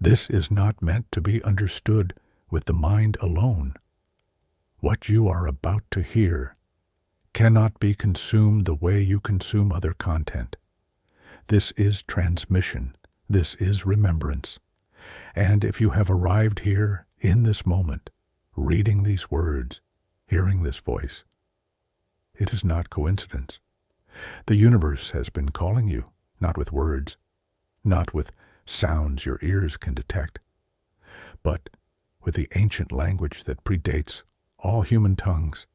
This is not meant to be understood with the mind alone. What you are about to hear cannot be consumed the way you consume other content. This is transmission. This is remembrance. And if you have arrived here in this moment, reading these words, hearing this voice, it is not coincidence. The universe has been calling you, not with words, not with sounds your ears can detect, but with the ancient language that predates all human tongues,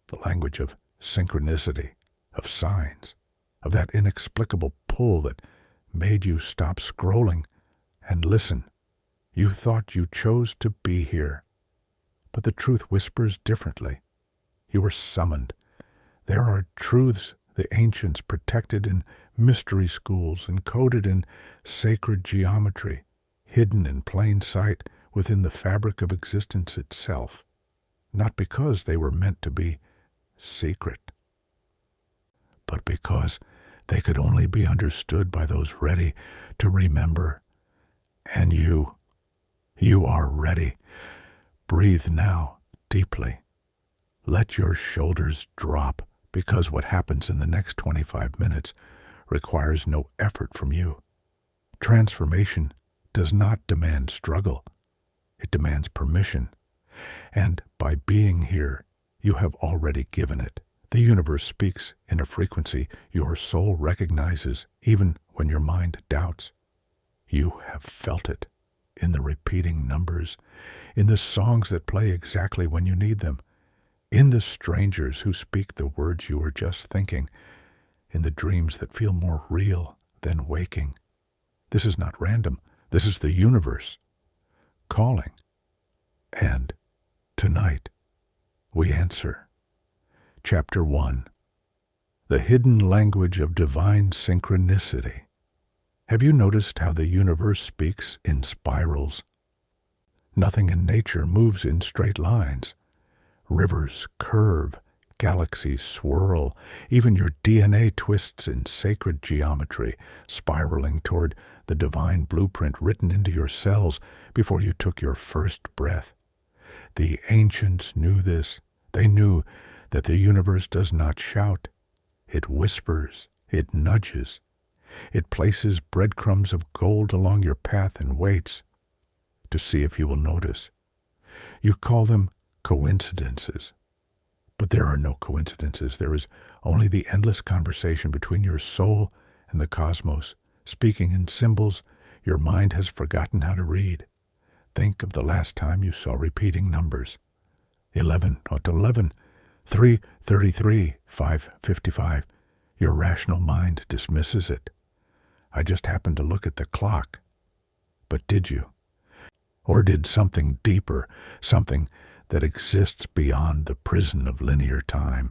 the language of synchronicity, of signs, of that inexplicable pull that made you stop scrolling and listen. You thought you chose to be here, but the truth whispers differently. You were summoned. There are truths the ancients protected in mystery schools, encoded in sacred geometry, hidden in plain sight within the fabric of existence itself, not because they were meant to be secret, but because they could only be understood by those ready to remember. And you are ready. Breathe now, deeply. Let your shoulders drop, because what happens in the next 25 minutes requires no effort from you. Transformation does not demand struggle. It demands permission. And by being here, you have already given it. The universe speaks in a frequency your soul recognizes even when your mind doubts. You have felt it in the repeating numbers, in the songs that play exactly when you need them, in the strangers who speak the words you were just thinking, in the dreams that feel more real than waking. This is not random. This is the universe calling. And tonight, we answer. Chapter 1. The Hidden Language of Divine Synchronicity. Have you noticed how the universe speaks in spirals? Nothing in nature moves in straight lines. Rivers curve, galaxies swirl, even your DNA twists in sacred geometry, spiraling toward the divine blueprint written into your cells before you took your first breath. The ancients knew this. They knew that the universe does not shout. It whispers. It nudges. It places breadcrumbs of gold along your path and waits to see if you will notice. You call them coincidences. But there are no coincidences. There is only the endless conversation between your soul and the cosmos, speaking in symbols your mind has forgotten how to read. Think of the last time you saw repeating numbers. 11, not 11, 333, 555. Your rational mind dismisses it. I just happened to look at the clock. But did you? Or did something deeper, something that exists beyond the prison of linear time,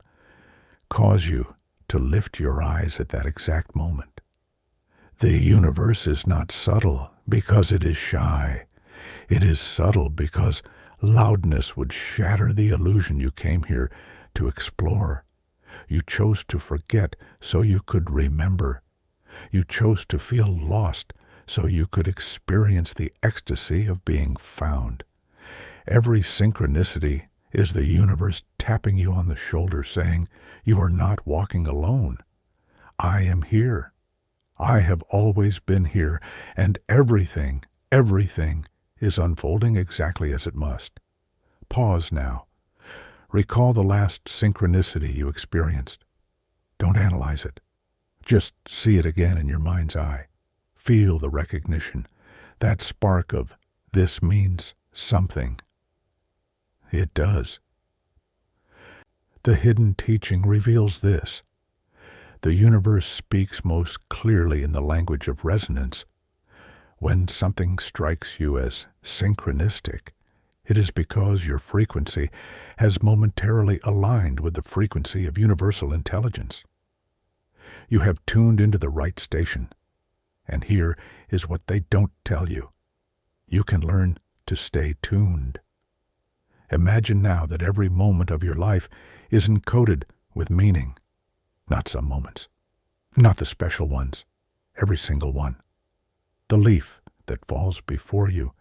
cause you to lift your eyes at that exact moment? The universe is not subtle because it is shy. It is subtle because loudness would shatter the illusion you came here to explore. You chose to forget so you could remember. You chose to feel lost so you could experience the ecstasy of being found. Every synchronicity is the universe tapping you on the shoulder saying, you are not walking alone. I am here. I have always been here, and everything is unfolding exactly as it must. Pause now. Recall the last synchronicity you experienced. Don't analyze it. Just see it again in your mind's eye. Feel the recognition, that spark of this means something. It does. The hidden teaching reveals this. The universe speaks most clearly in the language of resonance. When something strikes you as synchronistic, it is because your frequency has momentarily aligned with the frequency of universal intelligence. You have tuned into the right station, and here is what they don't tell you. You can learn to stay tuned. Imagine now that every moment of your life is encoded with meaning. Not some moments, not the special ones, every single one. The leaf that falls before you,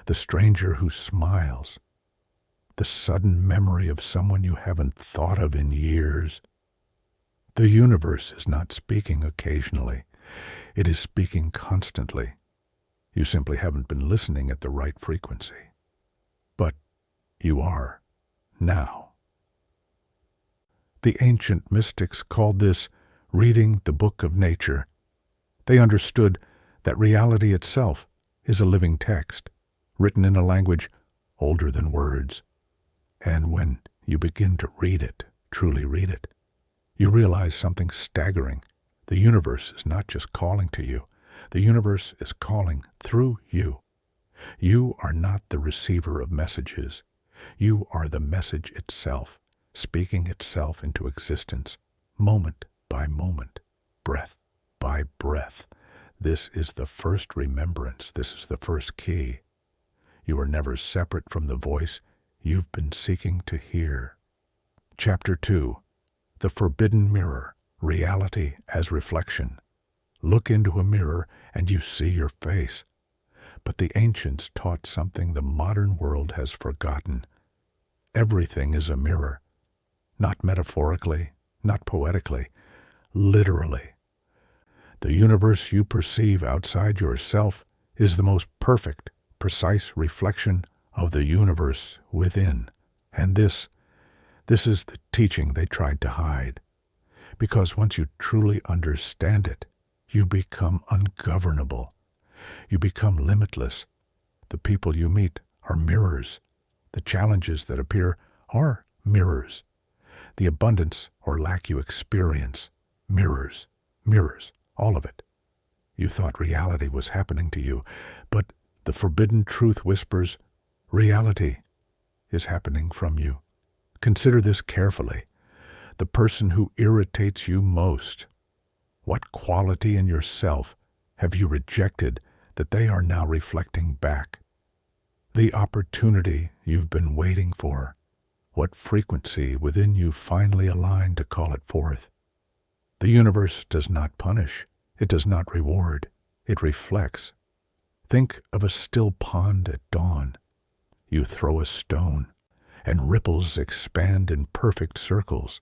the stranger who smiles, the sudden memory of someone you haven't thought of in years. The universe is not speaking occasionally. It is speaking constantly. You simply haven't been listening at the right frequency. But you are now. The ancient mystics called this reading the book of nature. They understood that reality itself is a living text, written in a language older than words. And when you begin to read it, truly read it, you realize something staggering. The universe is not just calling to you. The universe is calling through you. You are not the receiver of messages. You are the message itself, speaking itself into existence, moment by moment, breath by breath. This is the first remembrance. This is the first key. You are never separate from the voice you've been seeking to hear. Chapter 2. The Forbidden Mirror, Reality as Reflection. Look into a mirror and you see your face. But the ancients taught something the modern world has forgotten. Everything is a mirror. Not metaphorically, not poetically, literally. The universe you perceive outside yourself is the most perfect, precise reflection of the universe within. And this is the teaching they tried to hide. Because once you truly understand it, you become ungovernable. You become limitless. The people you meet are mirrors. The challenges that appear are mirrors. The abundance or lack you experience, mirrors, all of it. You thought reality was happening to you, but the forbidden truth whispers, reality is happening from you. Consider this carefully. The person who irritates you most. What quality in yourself have you rejected that they are now reflecting back? The opportunity you've been waiting for. What frequency within you finally aligned to call it forth? The universe does not punish. It does not reward. It reflects. Think of a still pond at dawn. You throw a stone, and ripples expand in perfect circles.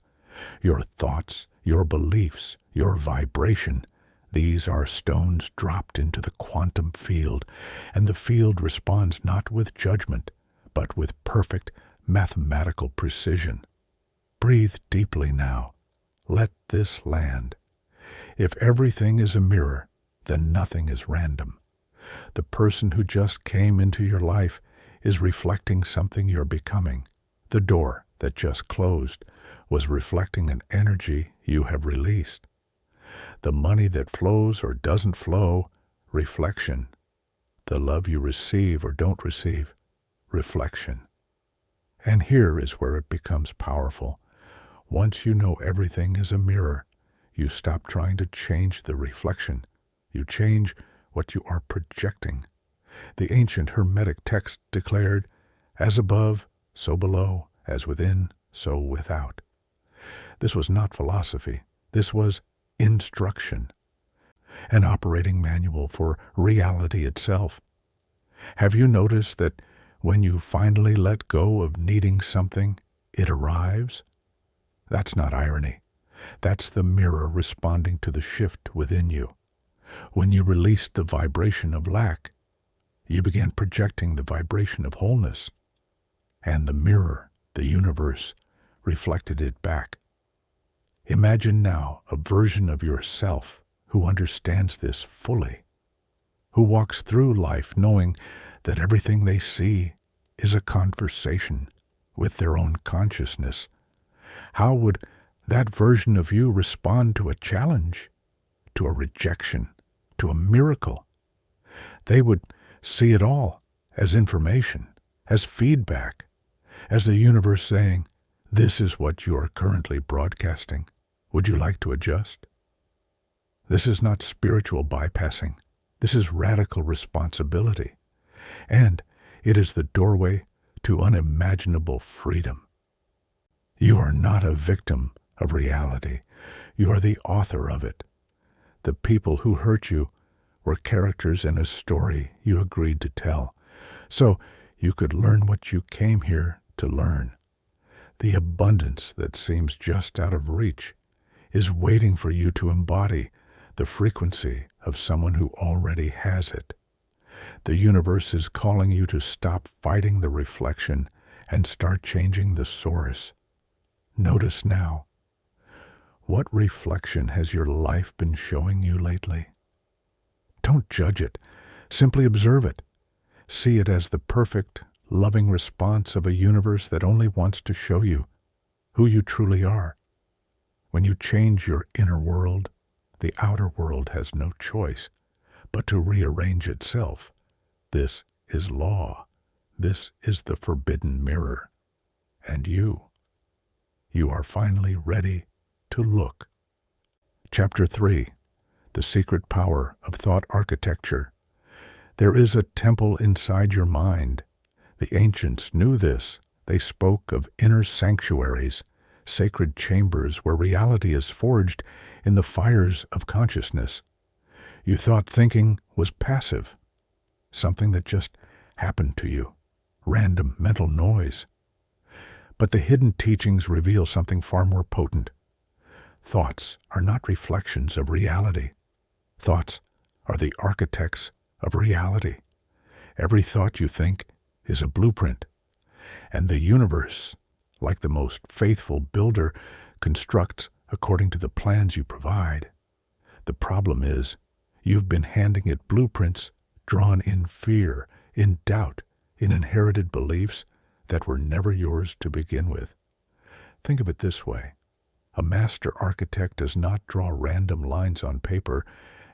Your thoughts, your beliefs, your vibration, these are stones dropped into the quantum field, and the field responds not with judgment, but with perfect mathematical precision. Breathe deeply now. Let this land. If everything is a mirror, then nothing is random. The person who just came into your life is reflecting something you're becoming. The door that just closed was reflecting an energy you have released. The money that flows or doesn't flow, reflection. The love you receive or don't receive, reflection. And here is where it becomes powerful. Once you know everything is a mirror, you stop trying to change the reflection. You change what you are projecting. The ancient Hermetic text declared, as above, so below, as within, so without. This was not philosophy. This was instruction, an operating manual for reality itself. Have you noticed that when you finally let go of needing something, it arrives? That's not irony. That's the mirror responding to the shift within you. When you released the vibration of lack, you began projecting the vibration of wholeness, and the mirror, the universe, reflected it back. Imagine now a version of yourself who understands this fully, who walks through life knowing that everything they see is a conversation with their own consciousness. How would that version of you respond to a challenge, to a rejection, to a miracle? They would see it all as information, as feedback, as the universe saying, this is what you are currently broadcasting. Would you like to adjust? This is not spiritual bypassing. This is radical responsibility. And it is the doorway to unimaginable freedom. You are not a victim of reality. You are the author of it. The people who hurt you were characters in a story you agreed to tell, so you could learn what you came here to learn. The abundance that seems just out of reach is waiting for you to embody the frequency of someone who already has it. The universe is calling you to stop fighting the reflection and start changing the source. Notice now, what reflection has your life been showing you lately? Don't judge it. Simply observe it. See it as the perfect, loving response of a universe that only wants to show you who you truly are. When you change your inner world, the outer world has no choice but to rearrange itself. This is law. This is the forbidden mirror. And you are finally ready to look. Chapter 3. The Secret Power of Thought Architecture. There is a temple inside your mind. The ancients knew this. They spoke of inner sanctuaries, sacred chambers where reality is forged in the fires of consciousness. You thought thinking was passive, something that just happened to you, random mental noise. But the hidden teachings reveal something far more potent. Thoughts are not reflections of reality. Thoughts are the architects of reality. Every thought you think is a blueprint, and the universe, like the most faithful builder, constructs according to the plans you provide. The problem is, you've been handing it blueprints drawn in fear, in doubt, in inherited beliefs that were never yours to begin with. Think of it this way. A master architect does not draw random lines on paper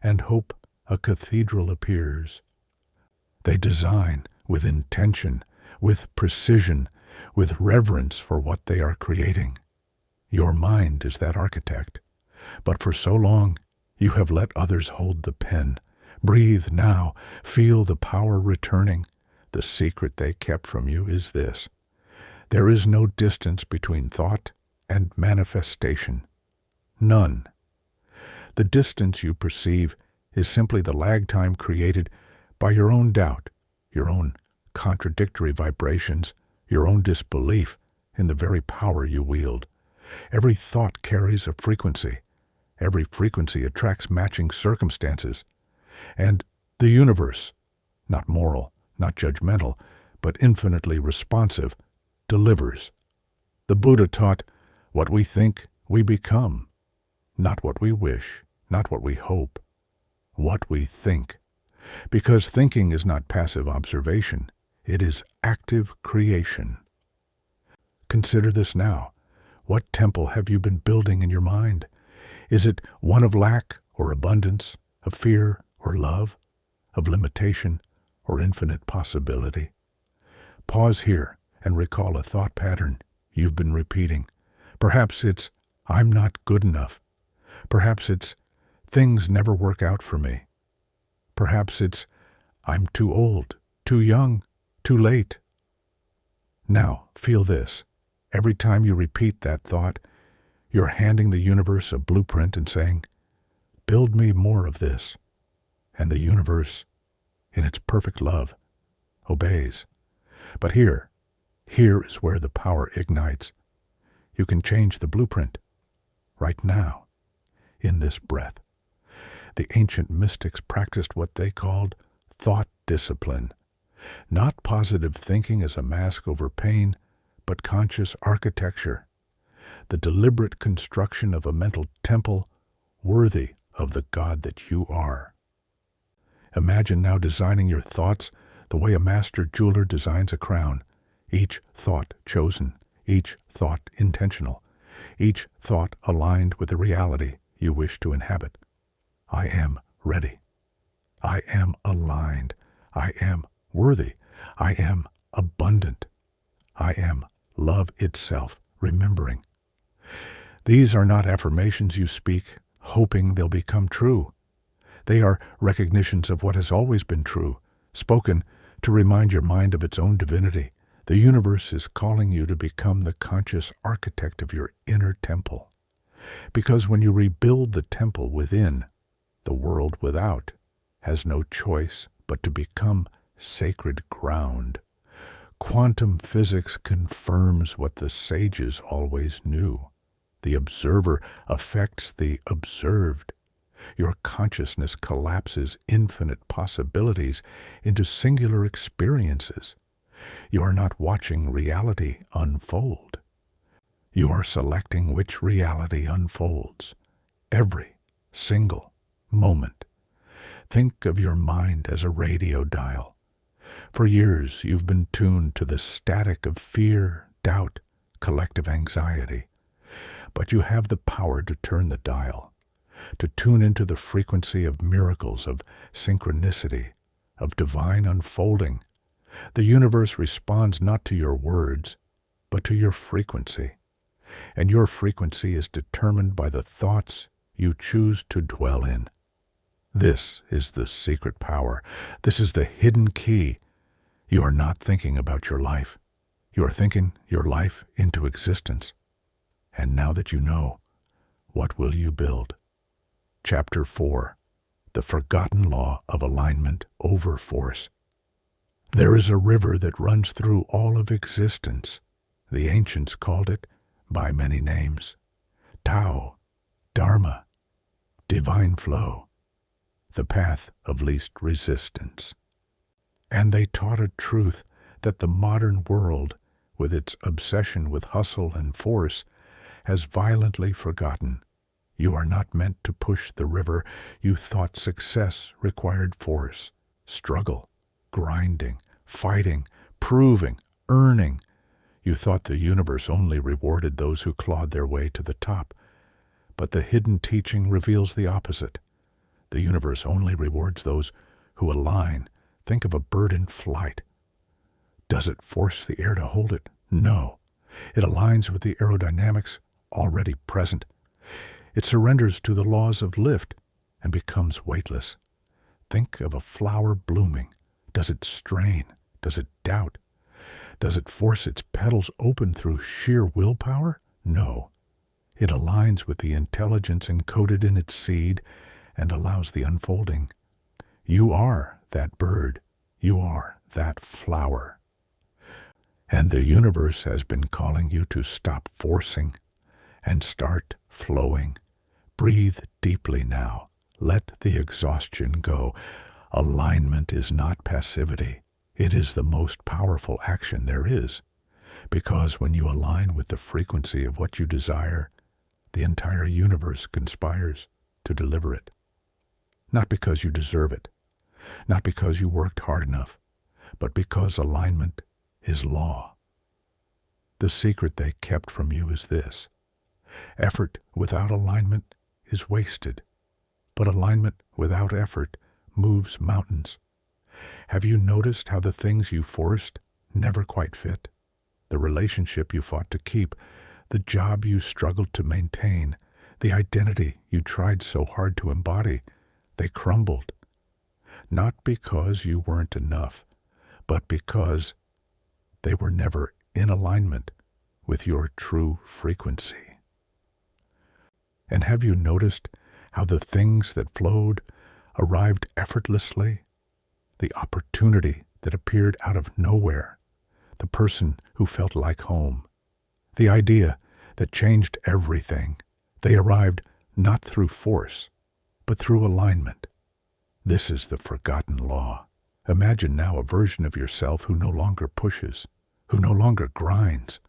and hope a cathedral appears. They design with intention, with precision, with reverence for what they are creating. Your mind is that architect, but for so long you have let others hold the pen. Breathe now, feel the power returning. The secret they kept from you is this: there is no distance between thought and manifestation. None. The distance you perceive is simply the lag time created by your own doubt, your own contradictory vibrations, your own disbelief in the very power you wield. Every thought carries a frequency. Every frequency attracts matching circumstances. And the universe, not moral, not judgmental, but infinitely responsive, delivers. The Buddha taught, what we think, we become. Not what we wish, not what we hope. What we think. Because thinking is not passive observation, it is active creation. Consider this now. What temple have you been building in your mind? Is it one of lack or abundance, of fear or love, of limitation or infinite possibility? Pause here and recall a thought pattern you've been repeating. Perhaps it's, I'm not good enough. Perhaps it's, things never work out for me. Perhaps it's, I'm too old, too young, too late. Now, feel this. Every time you repeat that thought, you're handing the universe a blueprint and saying, build me more of this. And the universe, in its perfect love, obeys. But here is where the power ignites. You can change the blueprint right now, in this breath. The ancient mystics practiced what they called thought discipline. Not positive thinking as a mask over pain, but conscious architecture. The deliberate construction of a mental temple worthy of the God that you are. Imagine now designing your thoughts the way a master jeweler designs a crown. Each thought chosen, each thought intentional, each thought aligned with the reality you wish to inhabit. I am ready. I am aligned. I am worthy. I am abundant. I am love itself, remembering. These are not affirmations you speak, hoping they'll become true. They are recognitions of what has always been true, spoken to remind your mind of its own divinity. The universe is calling you to become the conscious architect of your inner temple. Because when you rebuild the temple within, the world without has no choice but to become sacred ground. Quantum physics confirms what the sages always knew. The observer affects the observed. Your consciousness collapses infinite possibilities into singular experiences. You are not watching reality unfold. You are selecting which reality unfolds. Every single moment. Think of your mind as a radio dial. For years you've been tuned to the static of fear, doubt, collective anxiety. But you have the power to turn the dial, to tune into the frequency of miracles, of synchronicity, of divine unfolding. The universe responds not to your words, but to your frequency. And your frequency is determined by the thoughts you choose to dwell in. This is the secret power. This is the hidden key. You are not thinking about your life. You are thinking your life into existence. And now that you know, what will you build? Chapter 4. The Forgotten Law of Alignment over Force. There is a river that runs through all of existence. The ancients called it by many names. Tao, Dharma, divine flow, the path of least resistance. And they taught a truth that the modern world, with its obsession with hustle and force, has violently forgotten. You are not meant to push the river. You thought success required force, struggle, grinding, fighting, proving, earning. You thought the universe only rewarded those who clawed their way to the top. But the hidden teaching reveals the opposite. The universe only rewards those who align. Think of a bird in flight. Does it force the air to hold it? No. It aligns with the aerodynamics already present. It surrenders to the laws of lift and becomes weightless. Think of a flower blooming. Does it strain? Does it doubt? Does it force its petals open through sheer willpower? No. It aligns with the intelligence encoded in its seed and allows the unfolding. You are that bird. You are that flower. And the universe has been calling you to stop forcing and start flowing. Breathe deeply now. Let the exhaustion go. Alignment is not passivity. It is the most powerful action there is, because when you align with the frequency of what you desire, the entire universe conspires to deliver it. Not because you deserve it, not because you worked hard enough, but because alignment is law. The secret they kept from you is this: effort without alignment is wasted, but alignment without effort moves mountains. Have you noticed how the things you forced never quite fit? The relationship you fought to keep, the job you struggled to maintain, the identity you tried so hard to embody, they crumbled. Not because you weren't enough, but because they were never in alignment with your true frequency. And have you noticed how the things that flowed arrived effortlessly? The opportunity that appeared out of nowhere, the person who felt like home, the idea that changed everything. They arrived not through force, but through alignment. This is the forgotten law. Imagine now a version of yourself who no longer pushes, who no longer grinds,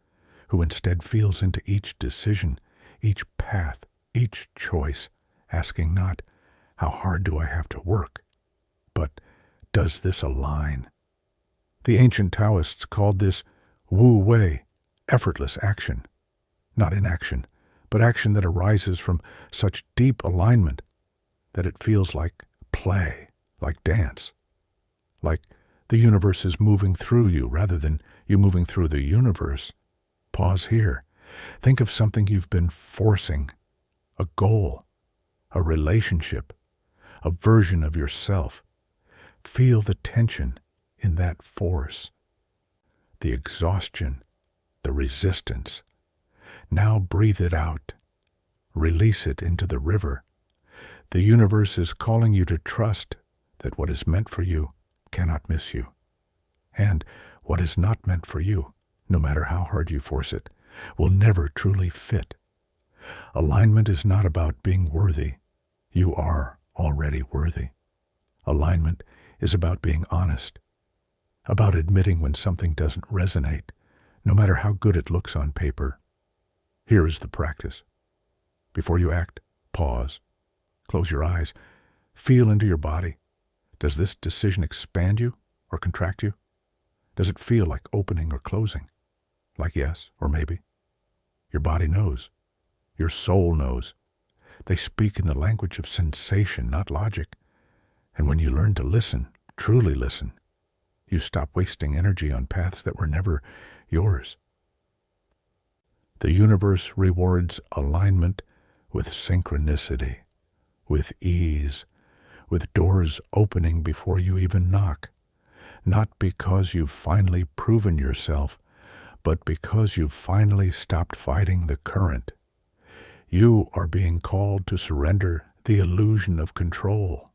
who instead feels into each decision, each path, each choice, asking not, how hard do I have to work, but does this align? The ancient Taoists called this Wu Wei, effortless action. Not inaction, but action that arises from such deep alignment that it feels like play, like dance, like the universe is moving through you rather than you moving through the universe. Pause here. Think of something you've been forcing, a goal, a relationship, a version of yourself. Feel the tension in that force, the exhaustion, the resistance. Now breathe it out. Release it into the river. The universe is calling you to trust that what is meant for you cannot miss you. And what is not meant for you, no matter how hard you force it, will never truly fit. Alignment is not about being worthy. You are already worthy. Alignment is about being honest, about admitting when something doesn't resonate, no matter how good it looks on paper. Here is the practice. Before you act, pause. Close your eyes. Feel into your body. Does this decision expand you or contract you? Does it feel like opening or closing? Like yes or maybe? Your body knows. Your soul knows. They speak in the language of sensation, not logic. And when you learn to listen, truly listen, you stop wasting energy on paths that were never yours. The universe rewards alignment with synchronicity, with ease, with doors opening before you even knock, not because you've finally proven yourself, but because you've finally stopped fighting the current. You are being called to surrender the illusion of control,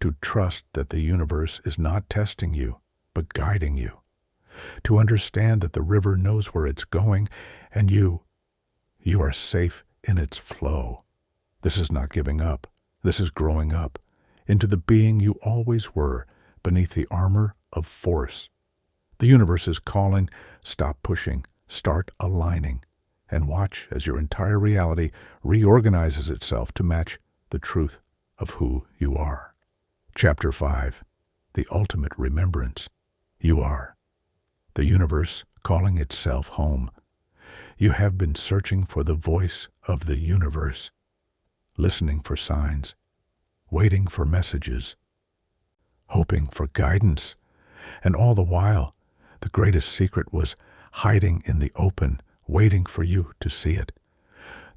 to trust that the universe is not testing you, but guiding you, to understand that the river knows where it's going, and you are safe in its flow. This is not giving up. This is growing up into the being you always were beneath the armor of force. The universe is calling. Stop pushing. Start aligning. And watch as your entire reality reorganizes itself to match the truth of who you are. Chapter 5. The Ultimate Remembrance. You are. The universe calling itself home. You have been searching for the voice of the universe, listening for signs, waiting for messages, hoping for guidance, and all the while, the greatest secret was hiding in the open, waiting for you to see it.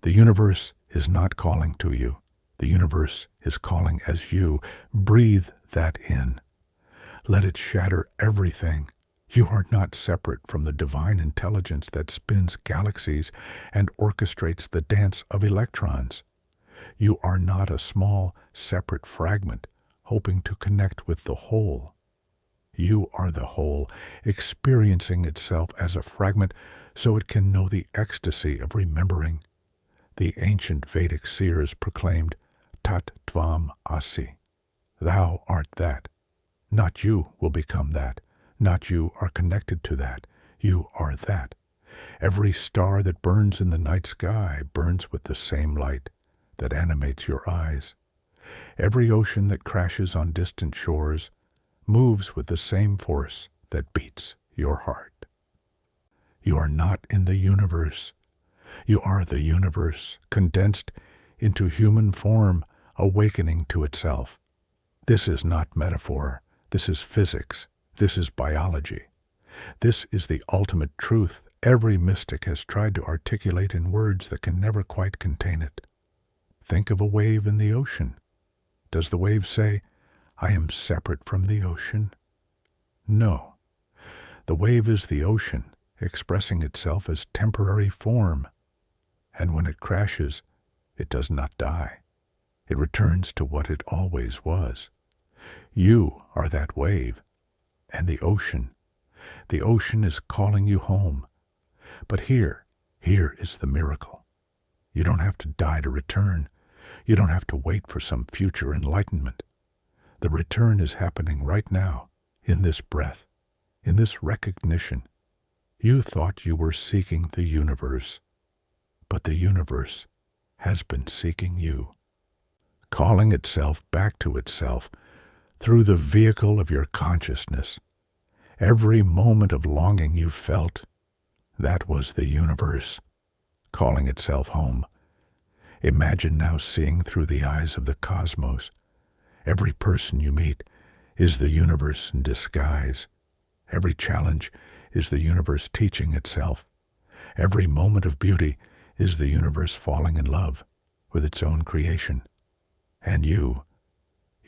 The universe is not calling to you. The universe is calling as you. Breathe that in. Let it shatter everything. You are not separate from the divine intelligence that spins galaxies and orchestrates the dance of electrons. You are not a small, separate fragment hoping to connect with the whole. You are the whole, experiencing itself as a fragment so it can know the ecstasy of remembering. The ancient Vedic seers proclaimed, Tat Tvam Asi. Thou art that. Not you will become that. Not you are connected to that. You are that. Every star that burns in the night sky burns with the same light that animates your eyes. Every ocean that crashes on distant shores moves with the same force that beats your heart. You are not in the universe. You are the universe, condensed into human form, awakening to itself. This is not metaphor. This is physics. This is biology. This is the ultimate truth every mystic has tried to articulate in words that can never quite contain it. Think of a wave in the ocean. Does the wave say, I am separate from the ocean? No. The wave is the ocean, expressing itself as temporary form. And when it crashes, it does not die. It returns to what it always was. You are that wave, and the ocean. The ocean is calling you home. But here is the miracle. You don't have to die to return. You don't have to wait for some future enlightenment. The return is happening right now, in this breath, in this recognition. You thought you were seeking the universe, but the universe has been seeking you, calling itself back to itself through the vehicle of your consciousness. Every moment of longing you felt, that was the universe, calling itself home. Imagine now seeing through the eyes of the cosmos. Every person you meet is the universe in disguise. Every challenge is the universe teaching itself. Every moment of beauty is the universe falling in love with its own creation. And you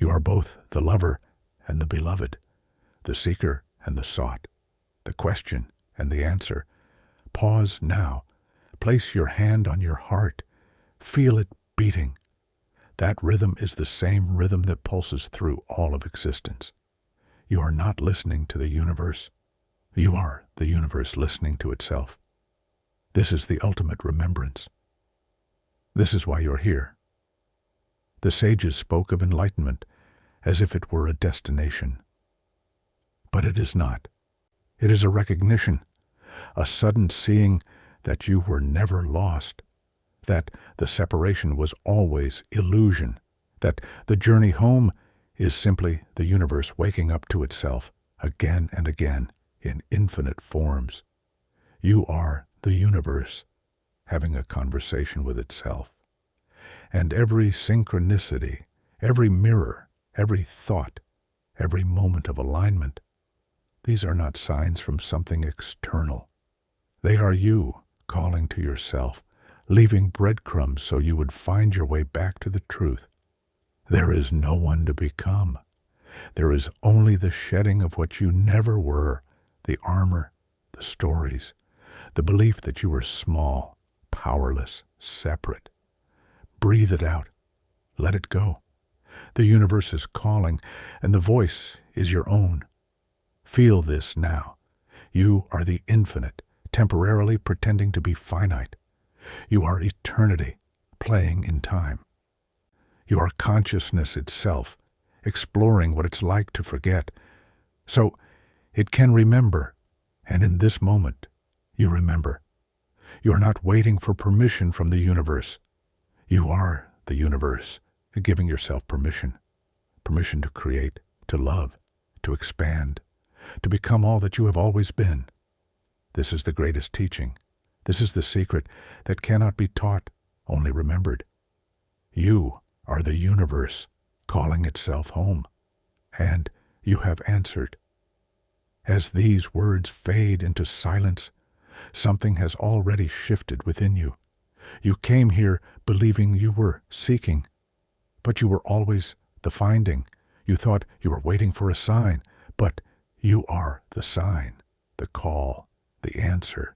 are both the lover and the beloved, the seeker and the sought, the question and the answer. Pause now. Place your hand on your heart. Feel it beating. That rhythm is the same rhythm that pulses through all of existence. You are not listening to the universe. You are the universe listening to itself. This is the ultimate remembrance. This is why you're here. The sages spoke of enlightenment as if it were a destination. But it is not. It is a recognition, a sudden seeing that you were never lost, that the separation was always illusion, that the journey home is simply the universe waking up to itself again and again in infinite forms. You are the universe having a conversation with itself. And every synchronicity, every mirror, every thought, every moment of alignment, these are not signs from something external. They are you calling to yourself, leaving breadcrumbs so you would find your way back to the truth. There is no one to become. There is only the shedding of what you never were, the armor, the stories, the belief that you were small, powerless, separate. Breathe it out. Let it go. The universe is calling, and the voice is your own. Feel this now. You are the infinite, temporarily pretending to be finite. You are eternity, playing in time. You are consciousness itself, exploring what it's like to forget. So it can remember, and in this moment, you remember. You are not waiting for permission from the universe. You are the universe, giving yourself permission. Permission to create, to love, to expand, to become all that you have always been. This is the greatest teaching. This is the secret that cannot be taught, only remembered. You are the universe calling itself home, and you have answered. As these words fade into silence, something has already shifted within you. You came here believing you were seeking, but you were always the finding. You thought you were waiting for a sign, but you are the sign, the call, the answer.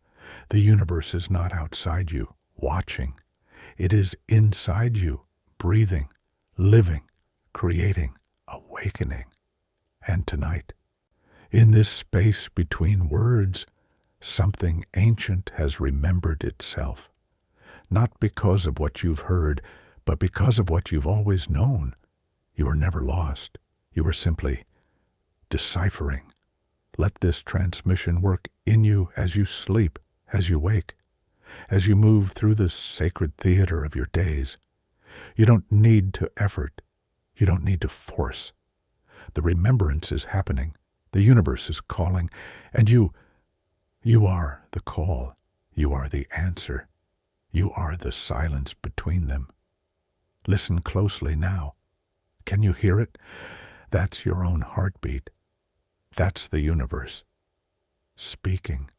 The universe is not outside you, watching. It is inside you, breathing, living, creating, awakening. And tonight, in this space between words, something ancient has remembered itself. Not because of what you've heard, but because of what you've always known. You were never lost. You were simply deciphering. Let this transmission work in you as you sleep, as you wake, as you move through the sacred theater of your days. You don't need to effort. You don't need to force. The remembrance is happening. The universe is calling, and you are the call. You are the answer. You are the silence between them. Listen closely now. Can you hear it? That's your own heartbeat. That's the universe speaking.